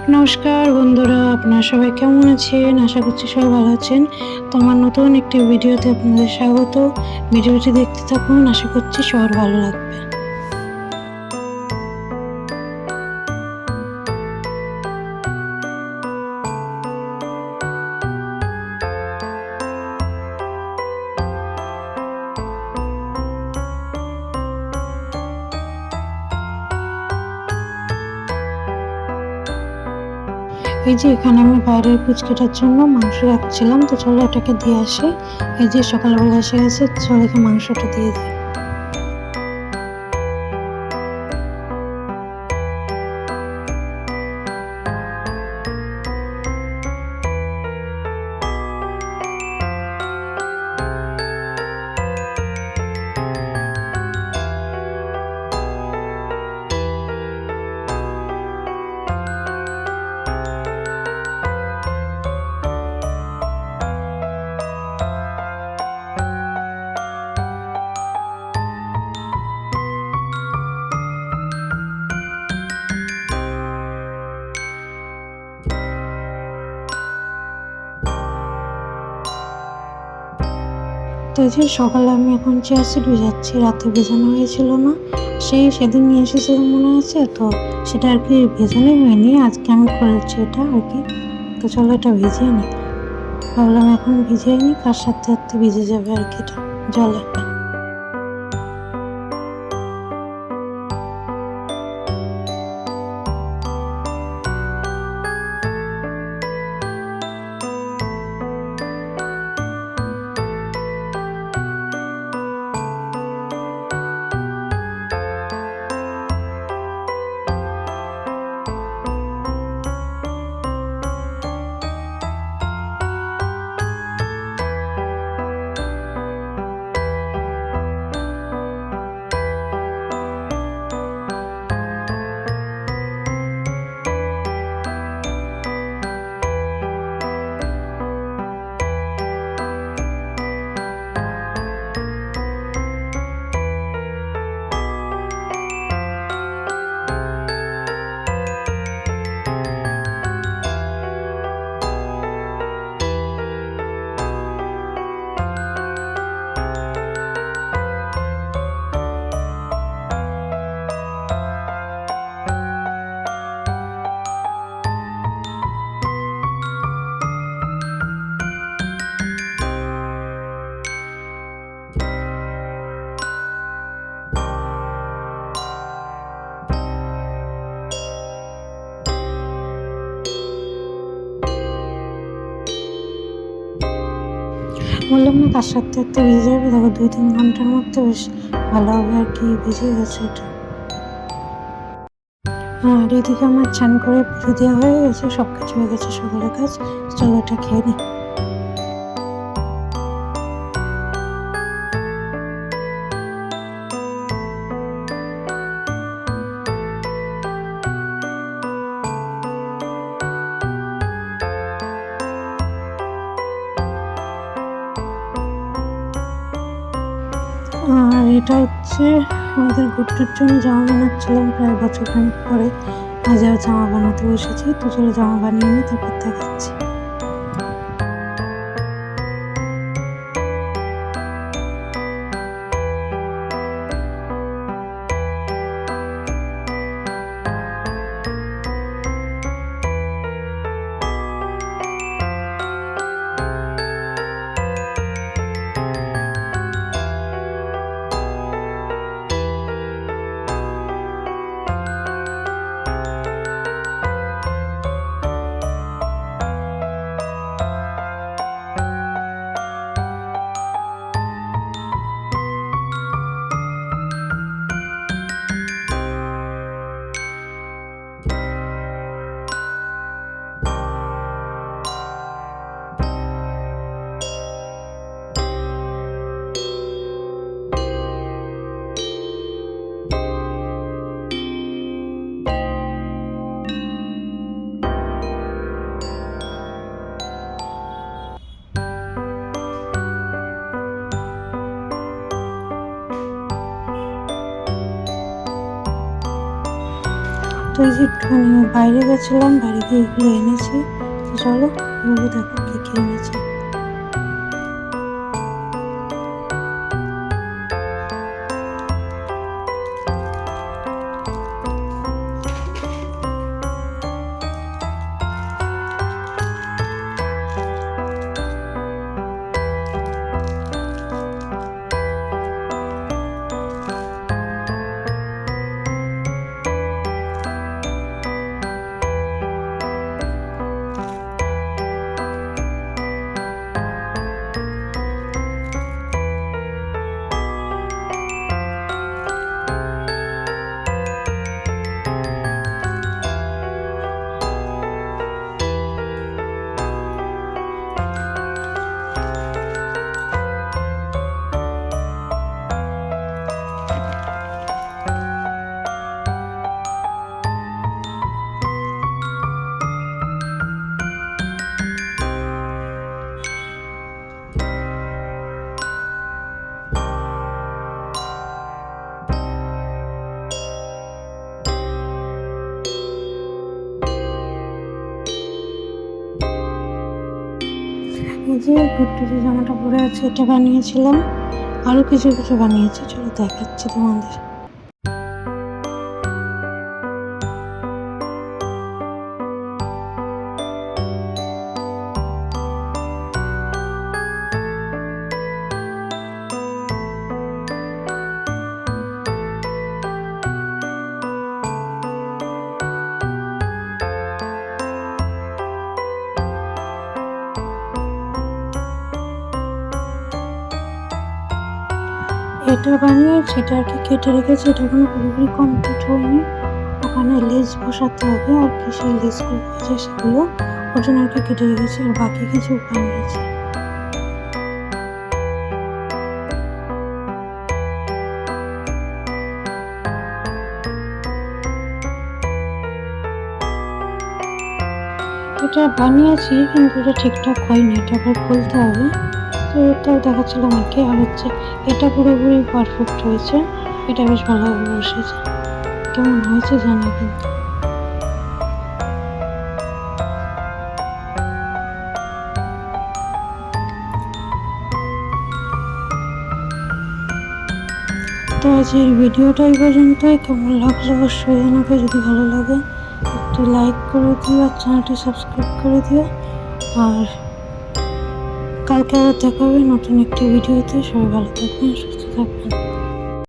নমস্কার বন্ধুরা, আপনারা সবাই কেমন আছেন? আশা করছি সবাই ভালো আছেন। তো আমার নতুন একটি ভিডিওতে আপনাদের স্বাগত। ভিডিওটি দেখতে থাকুন, আশা করছি সবার ভালো লাগবে। এই যে এখানে আমি বাইরের পুচকেটার জন্য মাংস রাখছিলাম, তো চলো এটাকে দিয়ে আসি। এই যে সকালবেলা এসে গেছে, চলো একে মাংসটা দিয়ে দিই। তো এই যে সকালে আমি এখন চিয়া সিড ভিজাচ্ছি, রাতে ভেজানো হয়েছিল না, সেদিন নিয়ে এসেছিলাম মনে আছে, তো সেটা আর কি ভেজানোই হয়নি, আজকে আমি করেছি এটা আর কি। তো চলো এটা ভিজিয়ে নিই, ভাবলাম এখন ভিজিয়ে নিই, কার সাথে সাথে ভিজে যাবে আর কি এটা জলে। বললাম না কার সাথে সাথে ভিজে যাবে, দেখো 2-3 ঘন্টার মধ্যে বেশ ভালো হবে আর কি, ভিজে গেছে এটা। আর এদিকে আমার চান করে পুজো দেওয়া হয়ে গেছে, সব কিছু হয়ে গেছে সকালের কাজ। চলো এটা খেয়ে নিই। আর এটা হচ্ছে আমাদের গুড্ডুর জন্য জামা বানাচ্ছিলাম, প্রায় বছরখানেক পরে আজ আর জামা বানাতে বসেছি। তো চলো জামা বানিয়ে নিই, তারপর দেখাচ্ছি। তো এই যে একটুখানি বাইরে গেছিলাম, বাড়ি গিয়ে এগুলো এনেছি। তো চলো এগুলো দেখো কি কি এনেছি। এই যে ঘুরতে যে জামাটা পরে আছে এটা বানিয়েছিলাম, আরো কিছু কিছু বানিয়েছি, চলো দেখাচ্ছি তোমাদের। এটা বানিয়েছি, এটা আর কি কেটে রেখেছি, এটা এখনো পুরোপুরি কমপ্লিট হয়নি। ওখানে লেস বসাতে হবে আর কি, সেই লেসগুলো আছে সেগুলো ওর জন্য আর কি কেটে রেখেছি, আর বাকি কিছু বানিয়েছি। এটা বানিয়েছি কিন্তু এটা ঠিকঠাক হয়নি, এটা আবার খুলতে হবে। তো এটাও দেখাচ্ছিলাম আর কি। আর হচ্ছে এটা পুরোপুরি পারফেক্ট হয়েছে, এটা বেশ ভালোভাবে বসেছে। কেমন হয়েছে জানি কিন্তু। তো আজকের ভিডিওটা এই পর্যন্তই। কেমন লাগলো অবশ্যই জানাবে, যদি ভালো লাগে একটু লাইক করে দিও আর চ্যানেলটি সাবস্ক্রাইব করে দিও। আর কালকে আবার দেখা হবে নতুন একটি ভিডিওতে। সবাই ভালো থাকবেন, সুস্থ থাকবেন।